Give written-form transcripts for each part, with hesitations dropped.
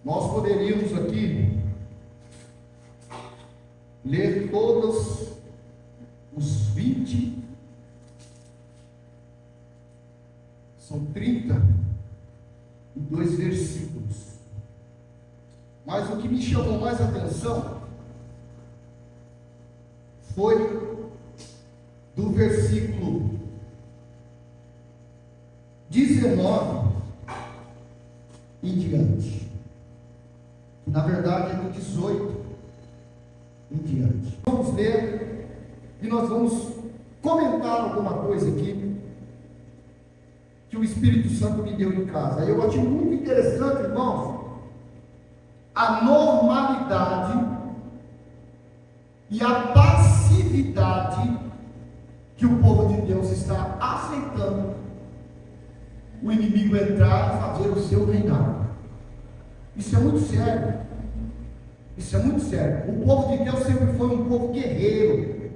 Nós poderíamos aqui ler todos os 20, são 32 versículos. Mas o que me chamou mais atenção foi do versículo 19 em diante. Na verdade é do 18 em diante. Vamos ler e nós vamos comentar alguma coisa aqui que o Espírito Santo me deu em casa. Eu achei muito interessante, irmãos, a normalidade e a passividade que o povo de Deus está aceitando o inimigo entrar e fazer o seu reinado. Isso é muito sério. Isso é muito sério. O povo de Deus sempre foi um povo guerreiro.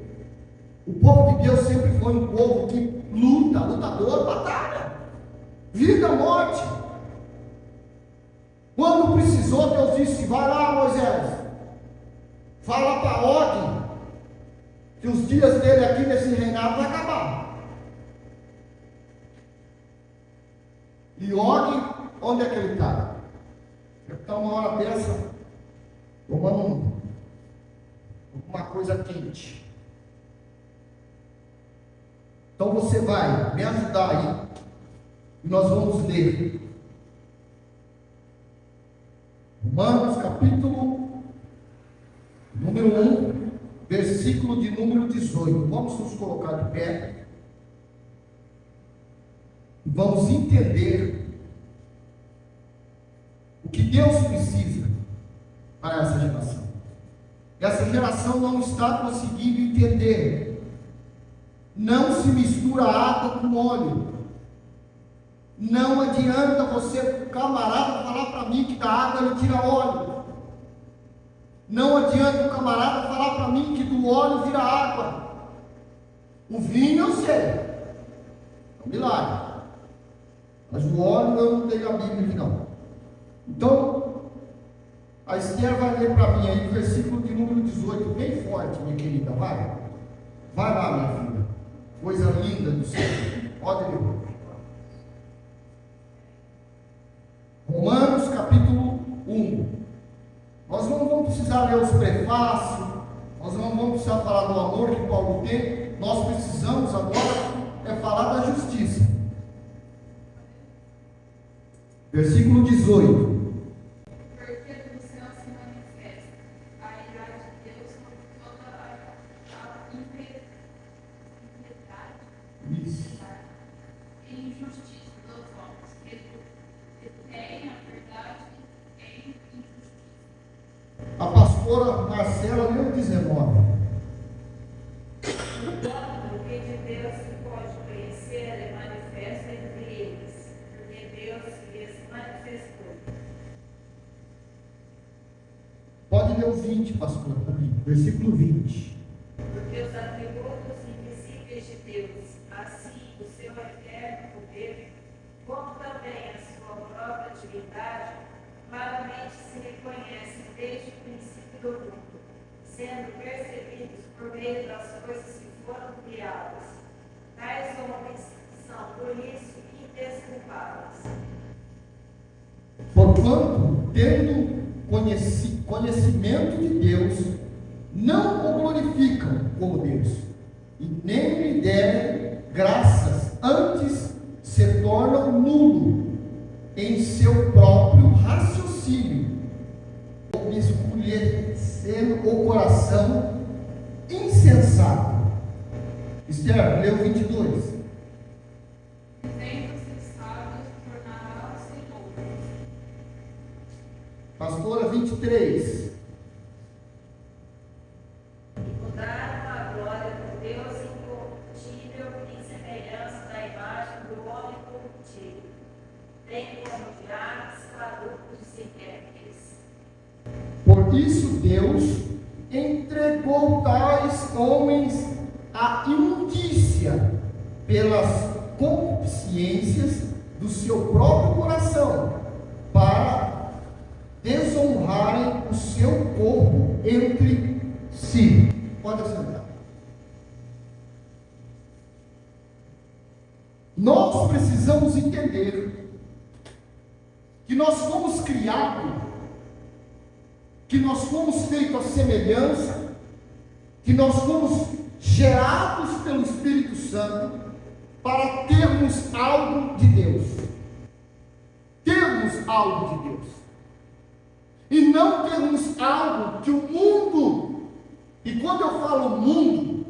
O povo de Deus sempre foi um povo que luta, lutador, batalha, vida, morte. Quando precisou, Deus disse: vai lá, Moisés, fala para Og que os dias dele aqui nesse reinado vai acabar. E Og, onde é que ele está? Ele está uma hora dessa tomando uma coisa quente. Então você vai me ajudar aí e nós vamos ler Romanos capítulo número 1, versículo de número 18. Vamos nos colocar de pé e vamos entender o que Deus precisa para essa geração. Essa geração não está conseguindo entender. Não se mistura água com óleo. Não adianta você, camarada, falar para mim que da água ele tira óleo. Não adianta o camarada falar para mim que do óleo vira água. O vinho eu sei, é um milagre. Mas o óleo eu não tenho a Bíblia aqui não. Então, a Esther vai ler para mim aí o versículo de número 18, bem forte, minha querida. Vai lá, minha filha. Coisa linda do Senhor. Pode ler. Romanos capítulo 1. Nós não vamos precisar ler os prefácios, nós não vamos precisar falar do amor que Paulo tem. Nós precisamos agora falar da justiça. Versículo 18. Porque do céu se manifesta a ira de Deus contra toda a impiedade e injustiça dos homens, que têm a verdade em injustiça. A pastora Marcela leu 19. O que de Deus se pode conhecer é manifesto entre eles, porque Deus lhes manifestou. Pode ler o 20, pastor, para mim. Versículo 20. Porque os atributos invisíveis de Deus, assim o seu eterno poder, como também a sua própria divindade, claramente se reconhecem desde o princípio do mundo, sendo percebidos por meio das coisas que foram criadas. Tais homens são, por isso, indesculpáveis. Porquanto, tendo conhecimento de Deus, não o glorificam como Deus, e nem lhe derem graças, antes se tornam nulo em seu próprio raciocínio, escurecendo o coração insensato. Esther, leu 22. Tendo os sábios tornarão-se loucos. Pastora, 23. Mudaram a glória do Deus incorruptível em semelhança da imagem do homem corruptível, bem como de aves, caducos e répteis. Por isso Deus entregou tais homens à imundícia pelas concupiscências do seu próprio coração, para desonrarem o seu corpo entre si. Pode assentar. Nós precisamos entender que nós fomos criados, que nós fomos feitos à semelhança, que nós fomos gerados pelo Espírito Santo para termos algo de Deus. Termos algo de Deus. E não termos algo que o mundo, e quando eu falo mundo,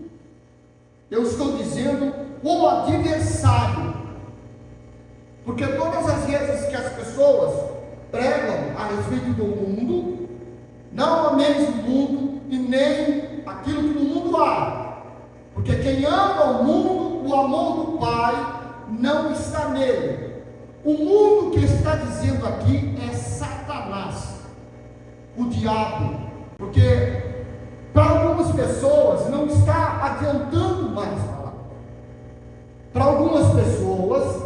eu estou dizendo o adversário. Porque todas as vezes que as pessoas pregam a respeito do mundo, não ameis o mundo e nem aquilo que no mundo há. Porque quem ama o mundo, o amor do Pai não está nele. O mundo que está dizendo aqui é Satanás, o diabo. Porque para algumas pessoas não está adiantando mais falar. Para algumas pessoas,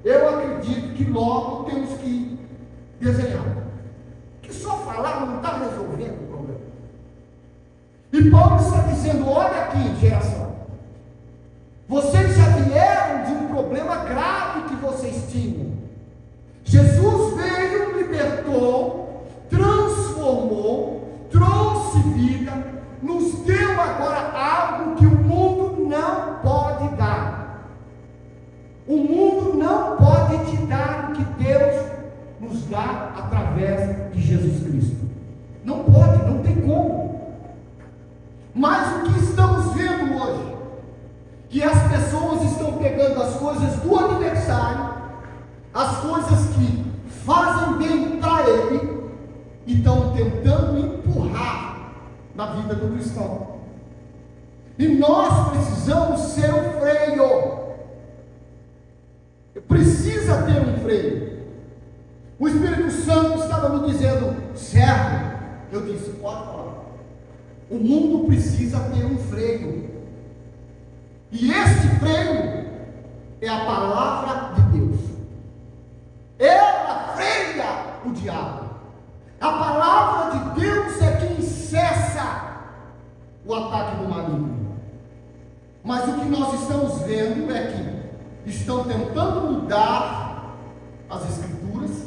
eu acredito que logo temos que desenhar. Que só falar não está resolvendo o problema. E Paulo está dizendo: olha aqui, geração, vocês já vieram de um problema grave que vocês tinham. Jesus veio, libertou, transformou, trouxe vida, nos deu agora algo que o mundo não pode dar. O mundo não pode te dar o que Deus nos dá através de Jesus Cristo. Não pode, não tem como. Mas o que estamos vendo hoje, que as pessoas estão pegando as coisas do adversário, as coisas que fazem bem para ele, e estão tentando empurrar na vida do cristão. E nós precisamos ser o freio. Precisa ter um freio. O Espírito Santo estava me dizendo: servo, eu disse: pode falar. O mundo precisa ter um freio. E este freio é a palavra de Deus. Ela freia o diabo. A palavra de Deus é quem cessa o ataque do maligno. Mas o que nós estamos vendo é que estão tentando mudar as Escrituras,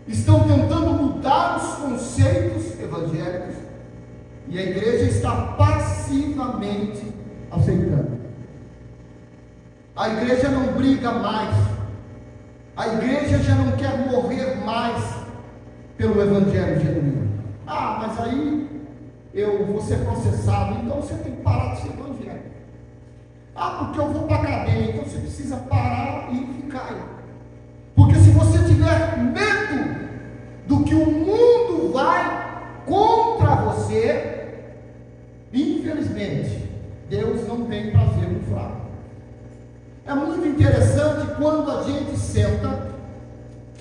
estão tentando mudar os conceitos evangélicos, e a igreja está passivamente aceitando. A igreja não briga mais, a igreja já não quer morrer mais pelo evangelho genuíno. Ah, mas aí eu vou ser processado, então você tem que parar de ser evangélico. Ah, porque eu vou para a cadeia, então você precisa parar e ficar aí. Porque se você tiver medo do que o mundo vai contra você, infelizmente, Deus não tem prazer no fraco. É muito interessante quando a gente senta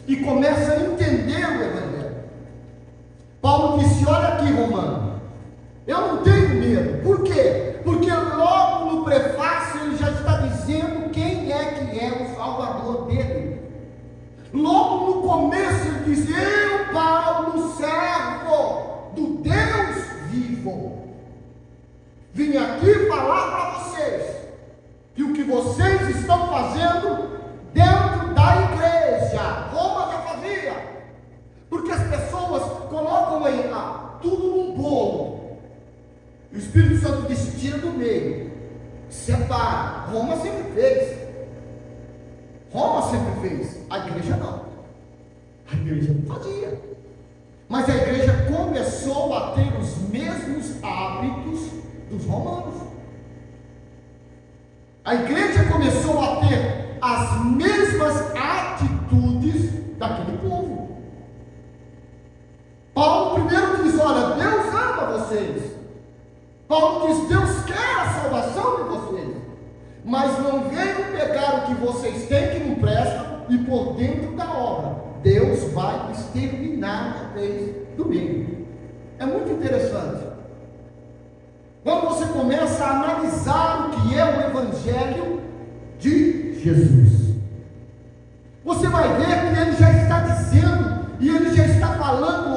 e começa a entender o Evangelho. Paulo disse: olha aqui, Romano, eu não tenho medo. Por quê? Porque logo no prefácio ele já está dizendo quem é que é o Salvador dele. Logo no começo ele diz: eu, Paulo, servo do Deus vivo, vim aqui falar para vocês que o que vocês estão fazendo dentro da igreja, Roma já fazia, porque as pessoas colocam aí tudo num bolo. O Espírito Santo disse: tira do meio, separa. Roma sempre fez. Roma sempre fez. A igreja não. A igreja não fazia. Mas a igreja começou a ter os mesmos hábitos dos romanos. A igreja começou a ter as mesmas atitudes daquele povo. Paulo primeiro diz: olha, Deus ama vocês. Paulo diz: Deus quer a salvação de vocês, mas não veio pegar o que vocês têm que não presta e por dentro da obra. Deus vai exterminar a vez do meio. É muito interessante. Quando você começa a analisar o que é o Evangelho de Jesus, você vai ver que ele já está dizendo, e ele já está falando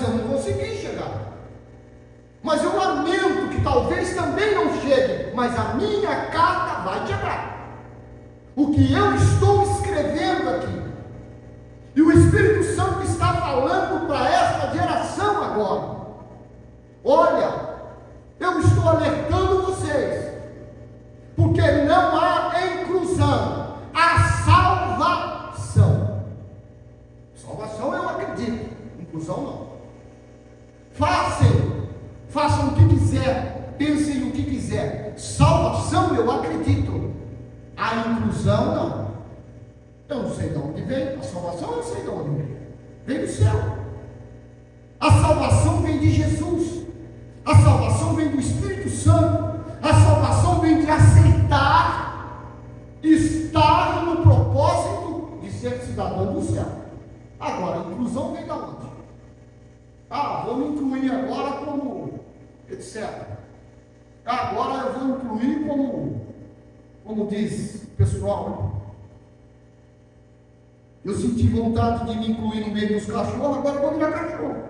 eu não consegui chegar. Mas eu lamento que talvez também não chegue, mas a minha carta vai chegar. O que eu estou escrevendo aqui, e o Espírito Santo está falando para esta geração agora. Olha, eu estou alertando vocês, porque não há inclusão, há salvação. Salvação eu acredito, inclusão não. Façam o que quiser, pensem o que quiser. Salvação eu acredito, a inclusão não. Eu não sei de onde vem, a salvação eu não sei de onde vem. Vem do céu. A salvação vem de Jesus. A salvação vem do Espírito Santo. A salvação vem de aceitar, estar no propósito de ser cidadão do céu. Agora, a inclusão vem da onde? Vou me incluir agora como etc. Agora eu vou incluir como diz o pessoal. Eu senti vontade de me incluir no meio dos cachorros, agora eu vou virar cachorro.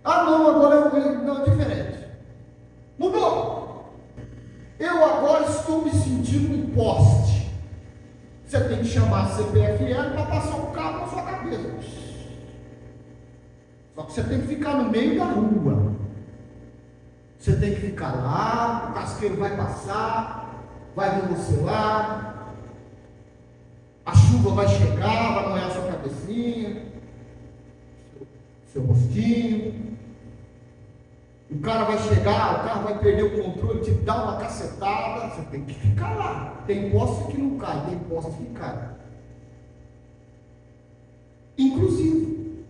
Não, agora não, é diferente. Mudou. Eu agora estou me sentindo um poste. Você tem que chamar a CPFL para passar um cabo na sua cabeça. Só que você tem que ficar no meio da rua. Você tem que ficar lá, o casqueiro vai passar, vai ver você lá. A chuva vai chegar, vai molhar sua cabecinha, seu rostinho. O cara vai chegar, o carro vai perder o controle, te dá uma cacetada. Você tem que ficar lá. Tem poste que não cai, tem poste que cai. Inclusive,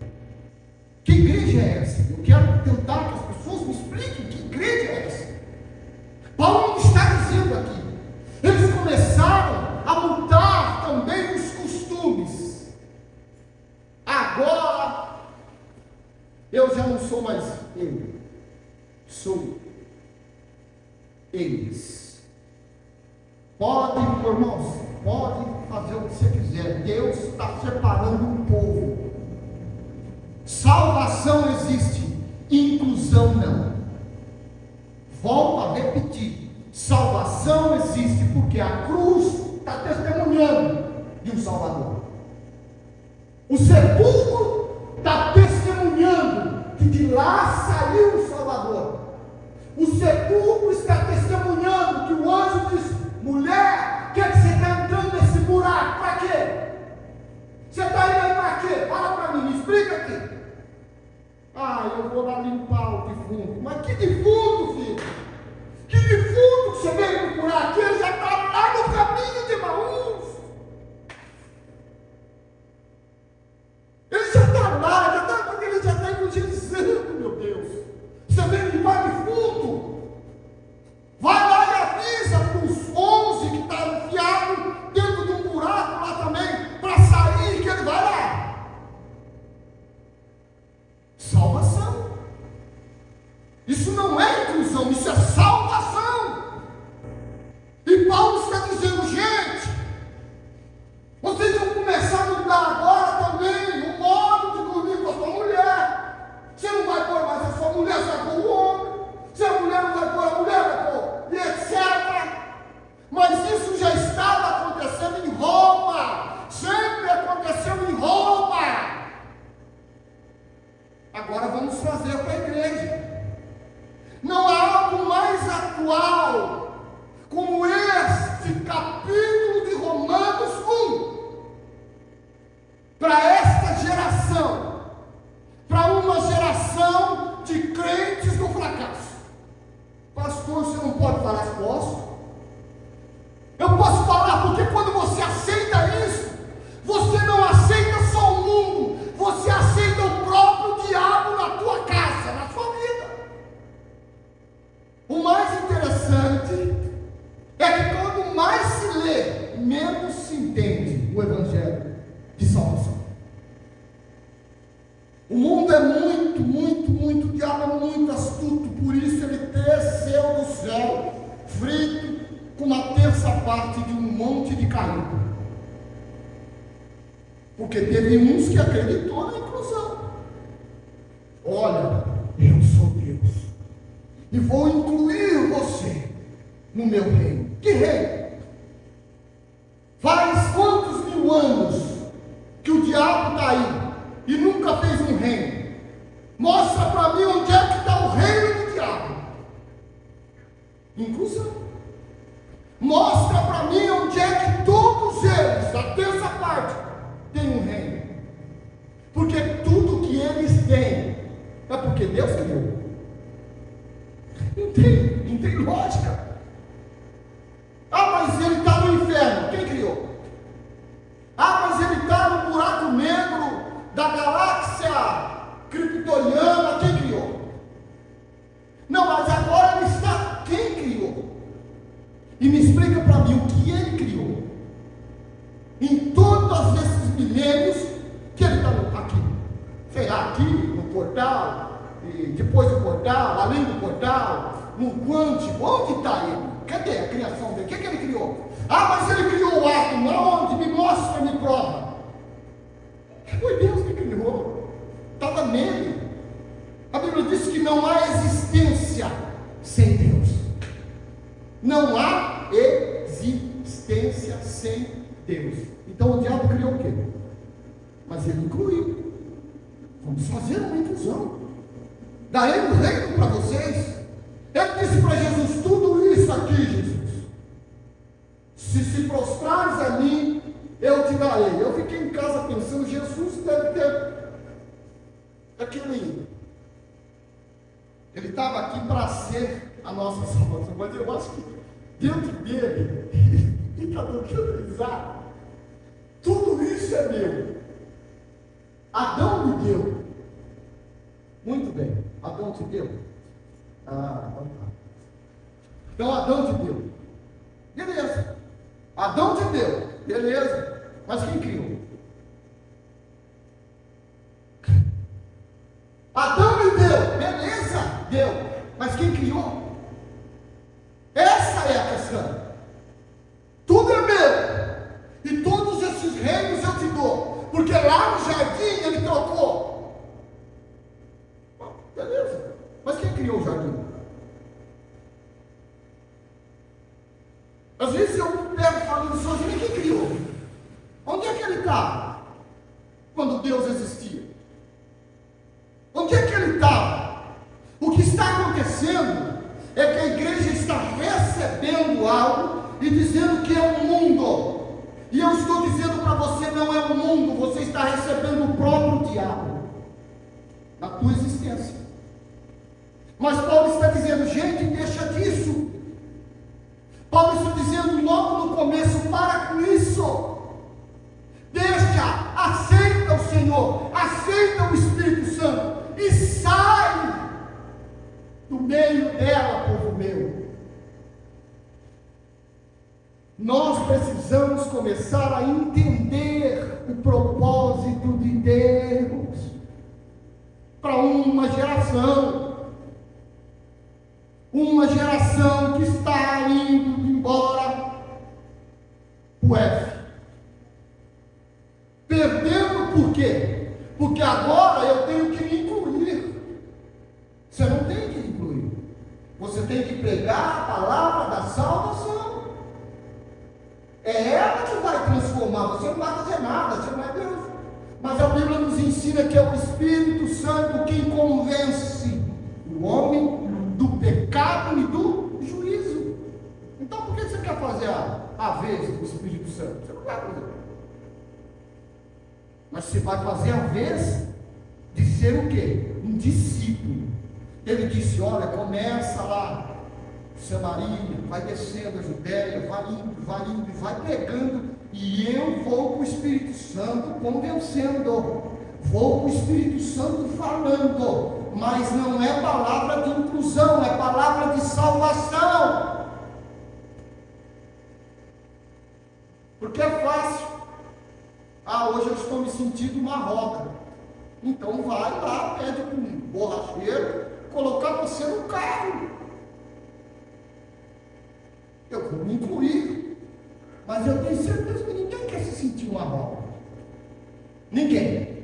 que igreja é essa? Eu quero tentar que as pessoas me expliquem que igreja é essa. Paulo não está dizendo aqui. Eles começaram a mudar também os costumes. Agora, eu já não sou mais eu, sou eles. Pode, irmãos, pode fazer o que você quiser. Deus está separando um povo. Salvação existe, inclusão não. Volto a repetir. Salvação existe porque a cruz está testemunhando de um Salvador. O sepulcro está testemunhando que de lá saiu o Salvador. O sepulcro está testemunhando que o anjo disse: mulher, o que você está entrando nesse buraco? Para quê? Você está indo aí para quê? Fala para mim, me explica aqui. Eu vou lá limpar o defunto. Mas que defunto, filho? Que defunto que você veio procurar aqui? Ele já está lá no caminho de Emaús. Ele já está lá, porque ele já está evangelizando, meu Deus. Você veio limpar defunto? Vai lá e avisa para os 11 que estão enfiados dentro de um buraco lá também, para sair, que ele vai lá. Salvação. Isso não é inclusão, isso é salvação. E Paulo está dizendo: gente, vocês vão começar a mudar agora também o modo de dormir com a sua mulher. Você não vai pôr mais a sua mulher, você vai pôr o homem. Se a mulher não vai pôr a mulher, vai pôr, e etc. Mas isso já estava acontecendo em Roma. Sempre aconteceu em Roma. Agora vamos trazer para a igreja. Não há algo mais atual como este capítulo de Romanos 1 para esta geração, para uma geração de crentes do fracasso. Pastor, você não pode falar? Posso? Eu posso falar porque quando você aceita isso, você não aceita só o mundo, você aceita o próprio diabo na tua casa, na sua vida. O mais interessante é que quanto mais se lê, menos se entende o evangelho de salvação. O mundo é muito, o diabo é muito astuto, por isso ele desceu do céu, frito, com uma terça parte de um monte de caído. Porque teve uns que acreditou na inclusão. olha, eu sou Deus, e vou incluir você no meu reino. Que reino? Faz quantos mil anos que o diabo está aí e nunca fez um reino? Mostra para mim onde é que está o reino do diabo. Inclusão. Mostra para mim onde é que todos eles, a terça parte, tem um reino. Porque tudo que eles têm é porque Deus criou. Não tem lógica. Ah, mas ele está no inferno. Quem criou? Ah, mas ele está no buraco negro da galáxia kryptoniana. Quem criou? Não, mas agora ele está. Quem criou? E me explica para mim o que ele criou em todos esses milênios que ele está aqui. Sei lá, aqui no portal, e depois do portal, além do portal, no quântico. Onde está ele? Cadê a criação dele? O que ele criou? Ah, mas ele criou o átomo. Aonde? Me mostra, me prova. Foi Deus que criou. Estava nele. A Bíblia diz que não há existência sem Deus. Não há existência sem Deus. Então o diabo criou o quê? Mas ele incluiu. Vamos fazer uma inclusão. Darei um reino para vocês. Ele disse para Jesus: tudo isso aqui, Jesus, se prostrares a mim, eu te darei. Eu fiquei em casa pensando, Jesus deve ter aquele. Ele estava aqui para ser a nossa salvação, mas eu acho que dentro dele, ele está tentando risada. Tudo isso é meu. Adão me deu. Muito bem, Adão te deu. Então Adão te deu. Beleza. Adão te deu. Beleza. Mas quem criou? Adão me deu. Beleza. Deu. Mas quem criou? Essa é a questão. Tudo é meu. E todos esses reinos eu te dou. Porque lá no jardim ele trocou. Beleza. Mas quem criou o jardim? Às vezes eu me pego falando sozinho, quem criou? Onde é que ele estava? Quando Deus existia? Onde é que ele estava? O que está acontecendo é que a igreja está recebendo algo e dizendo que é um mundo. E eu estou dizendo para você, não é um mundo, você está recebendo o próprio diabo na tua existência. Mas Paulo está dizendo, gente, deixa disso. Paulo está dizendo logo no começo, para com isso. Deixa, aceita o Senhor, aceita o Espírito Santo e sai do meio dela, povo meu. Nós precisamos começar a entender o propósito de Deus para uma geração que está indo embora o F. Perdendo por quê? Porque agora eu tenho que me incluir. Você não tem que incluir. Você tem que pregar a palavra da salvação. É ela que vai transformar. Você não vai fazer nada, você não é Deus. Mas a Bíblia nos ensina que é o Espírito Santo quem convence o homem do pecado e do juízo. Então por que você quer fazer a vez do Espírito Santo? Você não vai fazer. Mas você vai fazer a vez de ser o quê? Um discípulo. Ele disse, olha, começa lá Samaria, vai descendo a Judéia, vai indo, vai pregando, e eu vou com o Espírito Santo convencendo, vou com o Espírito Santo falando, mas não é palavra de inclusão, é palavra de salvação. Porque é fácil. Ah, hoje eu estou me sentindo uma roca. Então vai lá, pede para um borracheiro colocar você no carro. Eu vou me incluir, mas eu tenho certeza que ninguém quer se sentir uma roca. Ninguém.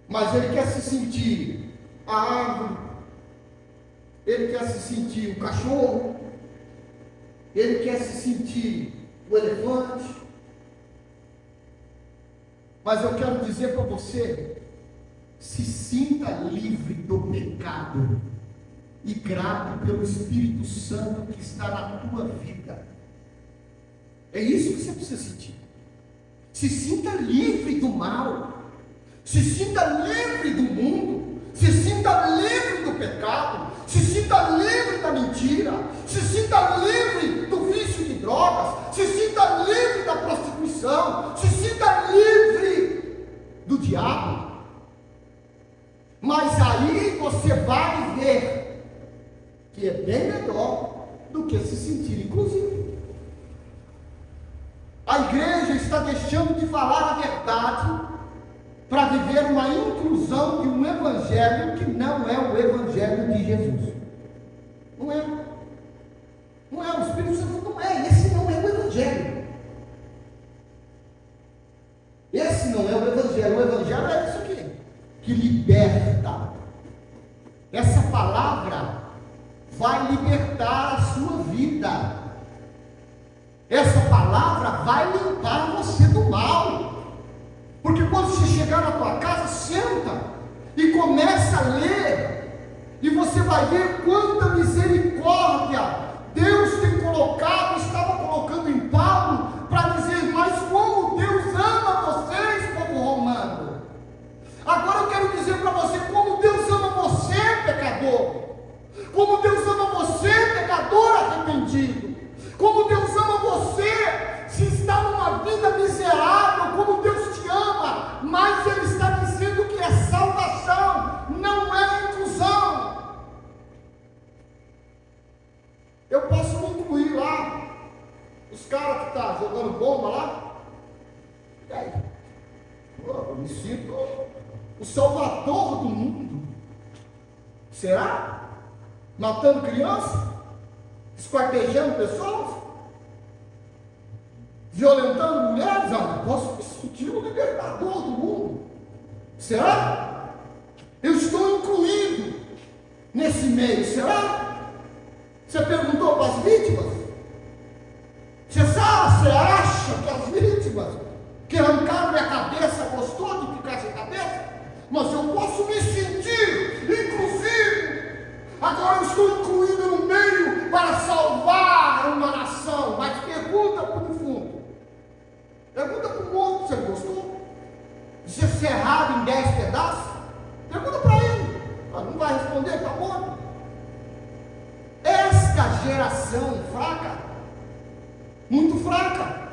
Mas ele quer se sentir a árvore, ele quer se sentir o cachorro, ele quer se sentir o elefante. Mas eu quero dizer para você, se sinta livre do pecado e grato pelo Espírito Santo que está na tua vida. É isso que você precisa sentir. Se sinta livre do mal, se sinta livre do mundo, se sinta livre do pecado, se sinta livre da mentira, se sinta livre do vício de drogas, se sinta livre da prostituição, se sinta livre do diabo. Mas aí você vai ver que é bem melhor do que se sentir inclusivo. A igreja está deixando de falar a verdade para viver uma inclusão de um evangelho que não é o evangelho de Jesus. Não é. Não é, o Espírito Santo não é, esse não é o evangelho. Esse não é o evangelho é isso aqui, que liberta. Essa palavra vai libertar a sua vida. Essa palavra vai limpar você do mal. Porque quando você chegar na tua casa, senta e começa a ler, e você vai ver quanta misericórdia Deus tem colocado, estava colocando em Paulo, para dizer, mas como Deus ama vocês, povo romano. Agora eu quero dizer para você como Deus ama você, pecador. Como Deus ama você, pecador arrependido. Como Deus ama você, se está numa vida miserável, como Deus te ama, mas Ele está dizendo que é salvação, não é inclusão. Eu posso me incluir lá, os caras que estão jogando bomba lá, e aí? Eu me sinto o salvador do mundo. Será? Matando crianças? Esquartejando pessoas? Violentando mulheres? Eu posso me sentir o libertador do mundo. Será? Eu estou incluído nesse meio. Será? Você perguntou para as vítimas? Você acha que as vítimas que arrancaram minha cabeça gostou de ficar sem cabeça? Mas eu posso me sentir inclusive. Agora eu estou incluído no meio para salvar uma nação. Mas pergunta para o fundo. Pergunta para o morto se ele gostou. De ser cerrado em 10 pedaços. Pergunta para ele. Não vai responder, está morto. Esta geração fraca, muito fraca,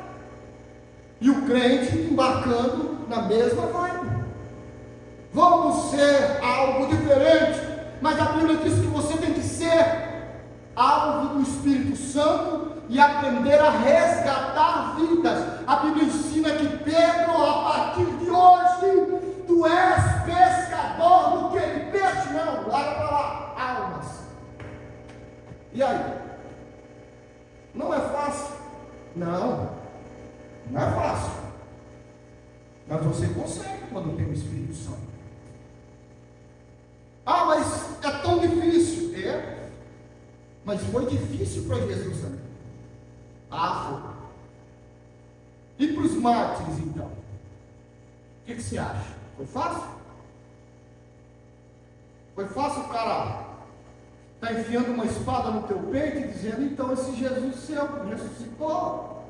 e o crente embarcando na mesma vibe. Vamos ser algo diferente, mas a Bíblia diz que você tem que ser alvo do Espírito Santo e aprender a resgatar vidas. A Bíblia ensina que Pedro, a partir de hoje, tu és pescador do que? De peixe? Não, olha para lá, almas. E aí? Não é fácil? Não é fácil. Mas você consegue quando tem o Espírito Santo. Ah, mas é tão difícil. É. Mas foi difícil para Jesus também. Foi. E para os mártires então? O que você acha? Foi fácil? Foi fácil o cara está enfiando uma espada no teu peito e dizendo, então esse Jesus seu ressuscitou.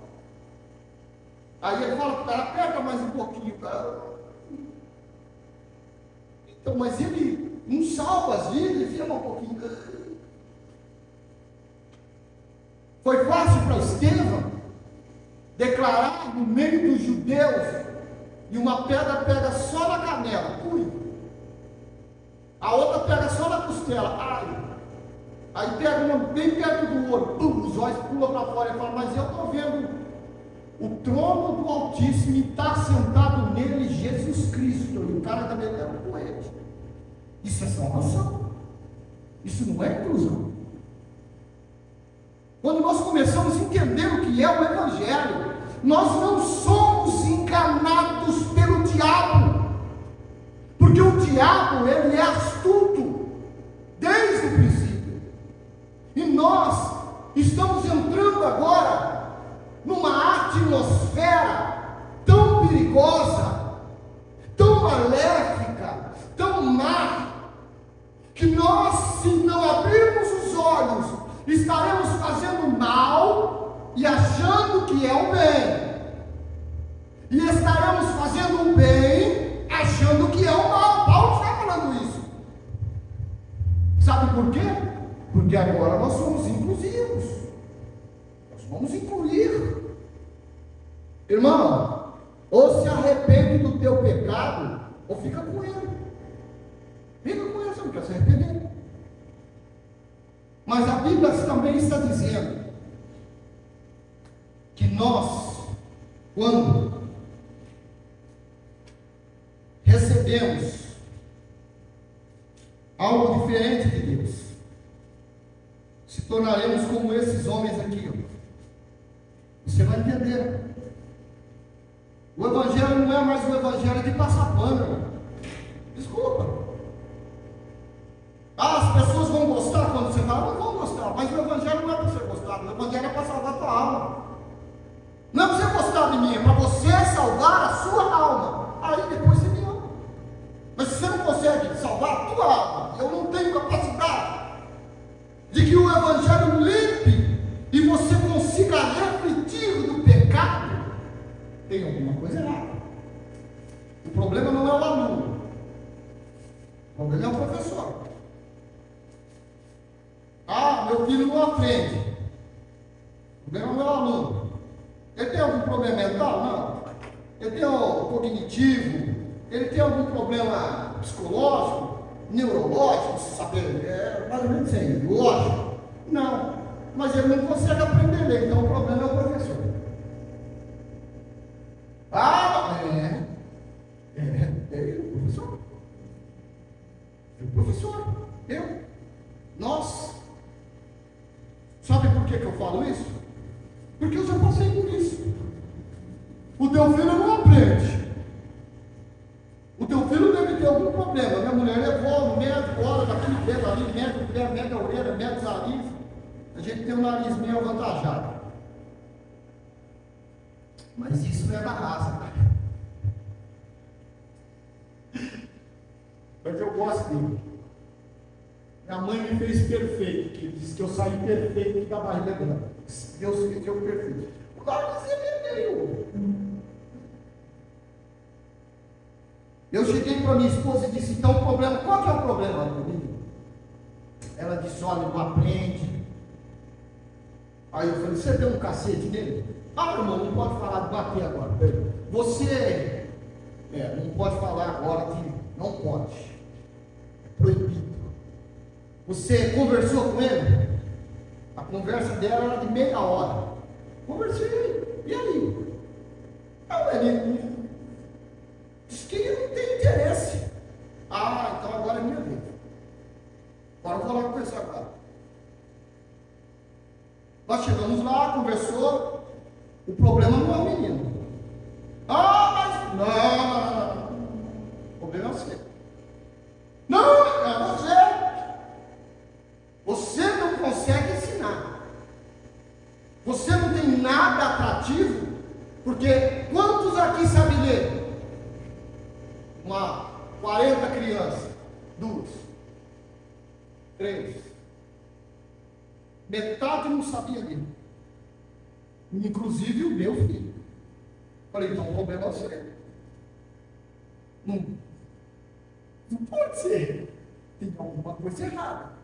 Aí ele fala para o cara, aperta mais um pouquinho, cara. Então, mas ele não salva as vidas, enfia um pouquinho. Foi fácil para Estevão declarar no meio dos judeus, e uma pedra pega só na canela, a outra pega só na costela, aí pega uma bem perto do olho, os olhos pulam para fora e fala, mas eu estou vendo o trono do Altíssimo e está sentado nele Jesus Cristo, e o cara está metendo com ele. Isso é salvação, isso não é inclusão. Quando nós começamos a entender o que é o Evangelho, nós não somos enganados pelo diabo, porque o diabo, ele é astuto, Estamos entrando agora numa atmosfera tão perigosa, tão maléfica, tão má, que nós, se não abrirmos os olhos, estaremos fazendo mal e achando que é o bem, e estaremos fazendo o bem achando que é o mal. Paulo está falando isso. Sabe por quê? Porque agora nós somos inclusivos, nós vamos incluir. Irmão, ou se arrepende do teu pecado, ou fica com ele. Fica com ele, você não quer se arrepender. Mas a Bíblia também está dizendo que nós, quando recebemos algo diferente de Deus, se tornaremos como esses homens aqui, ó. Você vai entender. O Evangelho não é mais o Evangelho de passar pano, irmão. Desculpa. As pessoas vão gostar quando você fala, não vão gostar, mas o Evangelho não é para ser gostado, o Evangelho é para salvar a tua alma. Não é para você gostar de mim, é para você salvar a sua alma. Aí depois você me ama. Mas se você não consegue salvar a tua alma, eu não tenho capacidade de que o Evangelho limpe e você consiga refletir do pecado, tem alguma coisa errada. O problema não é o aluno, o problema é o professor. Ah, meu filho não aprende. O problema não é o aluno. Ele tem algum problema mental? Não. Ele tem um cognitivo? Ele tem algum problema psicológico? Neurológico? Se saber, mais ou menos assim, lógico? Não. Mas ele não consegue aprender a ler, então o problema é o professor. Ah, o professor. O professor. Nós. Sabe por que eu falo isso? Porque eu já passei por isso. O teu filho não aprende. O teu filho deve ter algum problema. Minha mulher levou no médico, olha, daquele dedo ali, mede a orelha, mede o nariz. A gente tem um nariz meio avantajado. Mas isso não é da raça, cara. Mas eu gosto dele. Minha mãe me fez perfeito, que disse que eu saí perfeito da barriga dela. Deus fez eu perfeito. O nariz é meio. Eu cheguei para minha esposa e disse, então o problema, qual que é o problema, menino? Ela disse, olha, não aprende. Aí eu falei, você deu um cacete nele? Ah, irmão, não pode falar de bater agora. Você não pode falar agora que não pode. É proibido. Você conversou com ele? A conversa dela era de meia hora. Conversei. E aí? Ele disse que ele não tem interesse. Ah, então agora é minha vez. Agora eu vou lá conversar agora. Nós chegamos lá, conversou. O problema não é o menino. Ah, mas não. O problema é você. Não, é você. Você não consegue ensinar. Você não tem nada atrativo, porque quantos aqui sabem ler? 40 crianças, 2, 3. Metade não sabia ler. Inclusive o meu filho. Falei, então o problema é você. Não pode ser. Tem alguma coisa errada.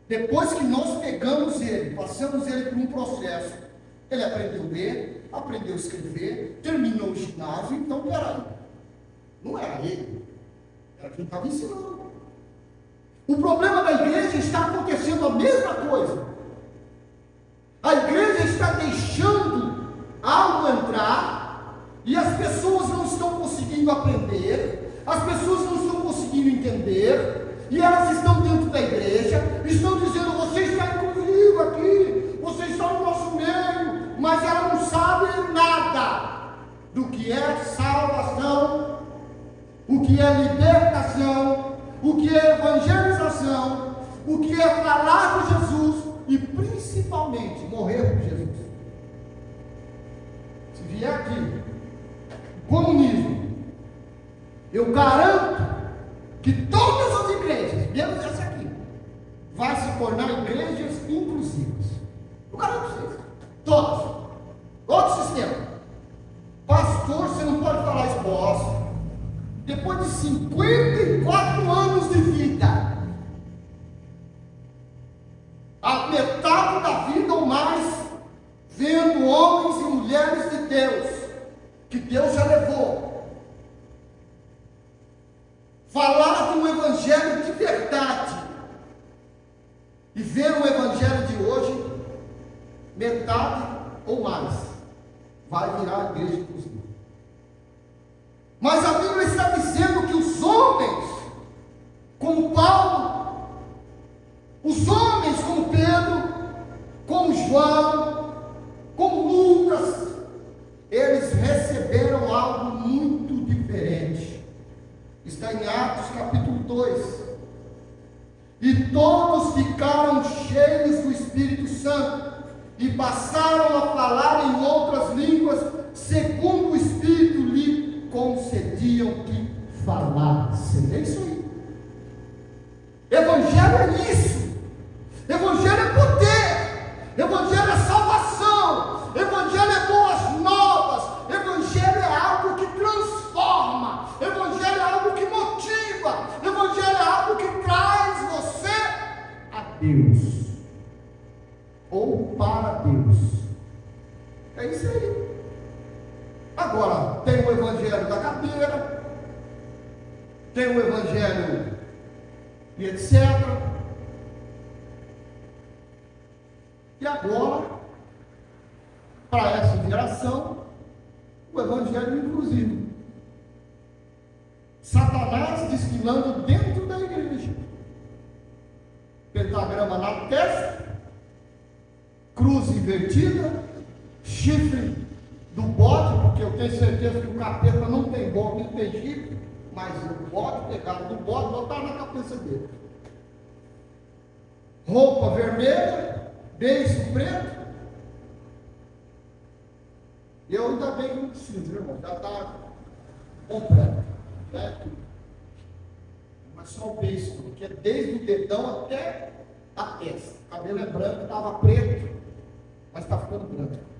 Depois que nós pegamos ele, passamos ele por um processo, ele aprendeu a ler, aprendeu a escrever, terminou o ginásio, então peraí. Não era ele, era quem estava ensinando. O problema da igreja está acontecendo a mesma coisa. A igreja está deixando algo entrar e as pessoas não estão conseguindo aprender, as pessoas não estão conseguindo entender, e elas estão dentro da igreja, estão dizendo, você está inclusivo aqui, você está no nosso meio, mas ela não sabe nada do que é salvação, o que é libertação, o que é evangelização, o que é falar de Jesus e principalmente principalmente morrer por Jesus. Se vier aqui o comunismo, eu garanto que todas as igrejas, menos essa aqui, vai se tornar igrejas inclusivas. Eu garanto vocês. Todas. Outro sistema. Pastor, você não pode falar isso, posso. Depois de 54 anos de vida, a metade da vida ou mais, vendo homens e mulheres de Deus, que Deus já levou, falar de um evangelho de verdade, e ver o evangelho de hoje, metade ou mais, vai virar a igreja inclusiva. Mas a Bíblia está dizendo que os homens, como Paulo, os homens como Pedro, como João, como Lucas, eles receberam algo muito diferente. Está em Atos capítulo 2. E todos ficaram cheios do Espírito Santo e passaram a falar em outras línguas, segundo o Espírito lhe concediam que falassem. É isso aí. Evangelho é isso. Evangelho é poder. Evangelho é salvação. Evangelho é boas novas. Evangelho é algo que transforma. Evangelho é algo que motiva. Evangelho é algo que traz você a Deus, ou para Deus. É isso aí. Agora, tem o evangelho da cadeira, tem o evangelho e etc. E agora, para essa geração, o evangelho inclusivo. Satanás desfilando dentro da igreja. Pentagrama na testa, cruz invertida, chifre do bode, porque eu tenho certeza que o capeta não tem bode, não tem chifre, mas o bode, pegaram do bode, botaram na cabeça dele. Roupa vermelha, beiço preto. Eu ainda bem que não preciso, irmão, já está completo, né? Mas só o beiço, porque desde o dedão até a testa. O cabelo é branco, estava preto, mas está ficando branco.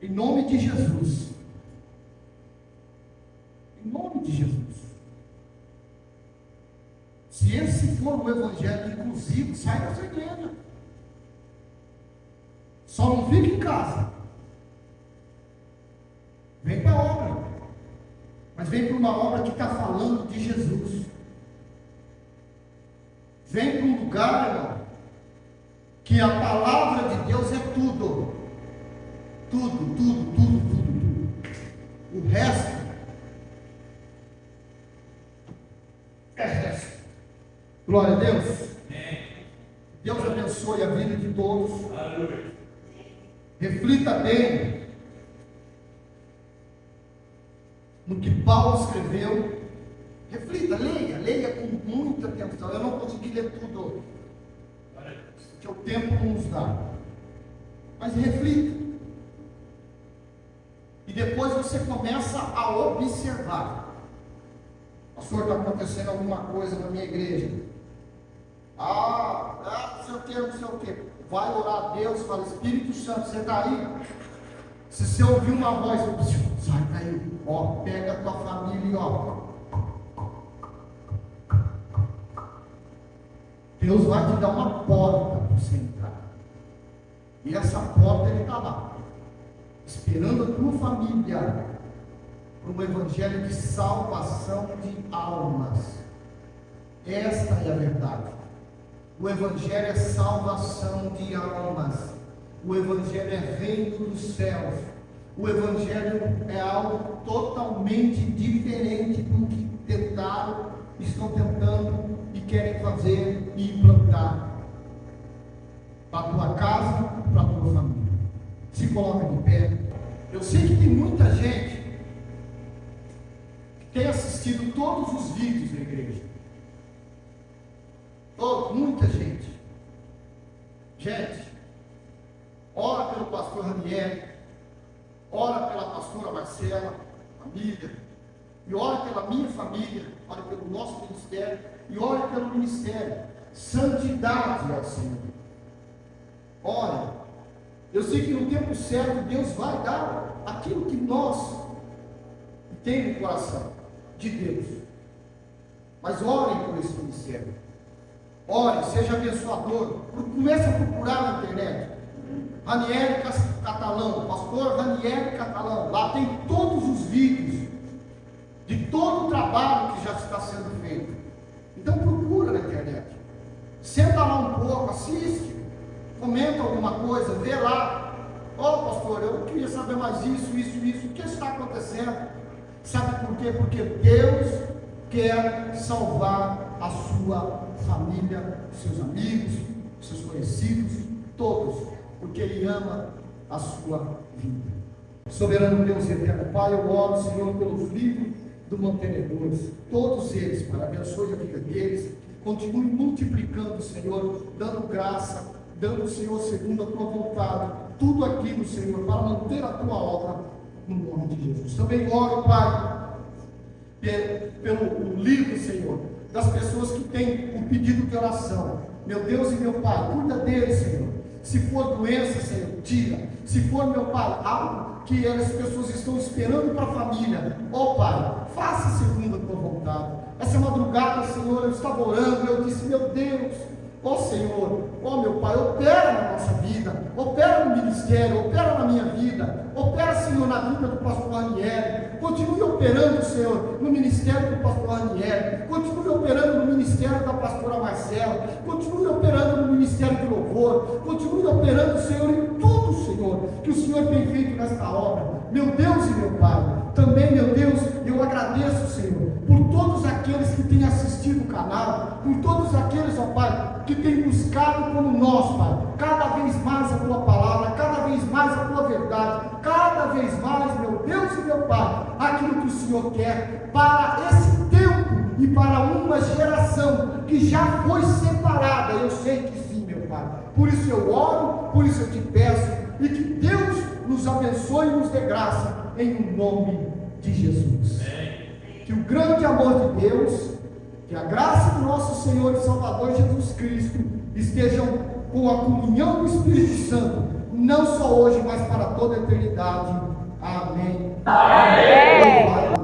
Em nome de Jesus. Em nome de Jesus. Se esse for o evangelho inclusivo, sai da sua igreja. Só não fica em casa. Vem para a obra. Mas vem para uma obra que está falando de Jesus. Vem para um lugar, irmão, que a palavra de Deus é tudo. Tudo, tudo, tudo, tudo, tudo. O resto é resto. Glória a Deus. Deus abençoe a vida de todos. Aleluia. Reflita bem no que Paulo escreveu. Reflita, leia com muita atenção. Eu não consegui ler tudo, porque o tempo não nos dá. Mas reflita. E depois você começa a observar. Pastor, está acontecendo alguma coisa na minha igreja. Não sei o que, não sei o que. Vai orar a Deus, fala, Espírito Santo, você está aí? Se você ouvir uma voz, sai daí, ó, pega a tua família, ó. Deus vai te dar uma porta para você entrar. E essa porta ele está lá, esperando a tua família para um evangelho de salvação de almas. Esta é a verdade. O evangelho é salvação de almas. O evangelho é reino dos céus. O evangelho é algo totalmente diferente do que estão tentando e querem fazer e implantar para a tua casa, para a tua família. Se coloca de pé. Eu sei que tem muita gente que tem assistido todos os vídeos da igreja. Muita gente. pastor Ranieri, ora pela pastora Marcela, família, e ora pela minha família, ora pelo nosso ministério, e ora pelo ministério. Santidade ao Senhor. Ora, eu sei que no tempo certo Deus vai dar aquilo que nós temos no coração de Deus. Mas orem por esse ministério. Ore, seja abençoador. Comece a procurar na internet. Ranieri Catalão, pastor Ranieri Catalão. Lá tem todos os vídeos de todo o trabalho que já está sendo feito. Então procura na internet. Senta lá um pouco, assiste, comenta alguma coisa, vê lá. Pastor, eu queria saber mais isso. O que está acontecendo? Sabe por quê? Porque Deus quer salvar a sua família, seus amigos, seus conhecidos, todos, porque Ele ama a sua vida. Soberano Deus e eterno Pai, eu oro, Senhor, pelos livros do mantenedores, todos eles, para abençoe a vida deles, continue multiplicando, Senhor, dando graça, dando, Senhor, segundo a tua vontade, tudo aquilo, Senhor, para manter a tua obra, no nome de Jesus. Também oro, Pai, pelo livro, Senhor, das pessoas que têm um pedido de oração. Meu Deus e meu Pai, cuida deles, Senhor. Se for doença, Senhor, tira. Se for, meu Pai, algo que as pessoas estão esperando para a família, Pai, faça segundo a tua vontade. Essa madrugada, Senhor, eu estava orando, eu disse, meu Deus, Senhor, meu Pai, opera na nossa vida, opera no ministério, opera na minha vida, opera, Senhor, na vida do pastor Ranieri, continue operando, Senhor, no ministério do pastor Ranieri, continue operando no ministério da pastora Marcela, continue operando no ministério de louvor, continue operando, Senhor, em tudo, Senhor, que o Senhor tem feito nesta obra, meu Deus e meu Pai. Também, meu Deus, eu agradeço, Senhor, por todos aqueles que têm assistido o canal, por todos aqueles, Pai, que têm buscado como nós, Pai, cada vez mais a Tua palavra, cada vez mais a Tua verdade, cada vez mais, meu Deus e meu Pai, aquilo que o Senhor quer para esse tempo e para uma geração que já foi separada. Eu sei que sim, meu Pai. Por isso eu oro, por isso eu te peço, e que Deus nos abençoe e nos dê graça, em nome de Jesus. Que o grande amor de Deus, que a graça do nosso Senhor e Salvador Jesus Cristo estejam com a comunhão do Espírito Santo, não só hoje, mas para toda a eternidade. Amém. Amém.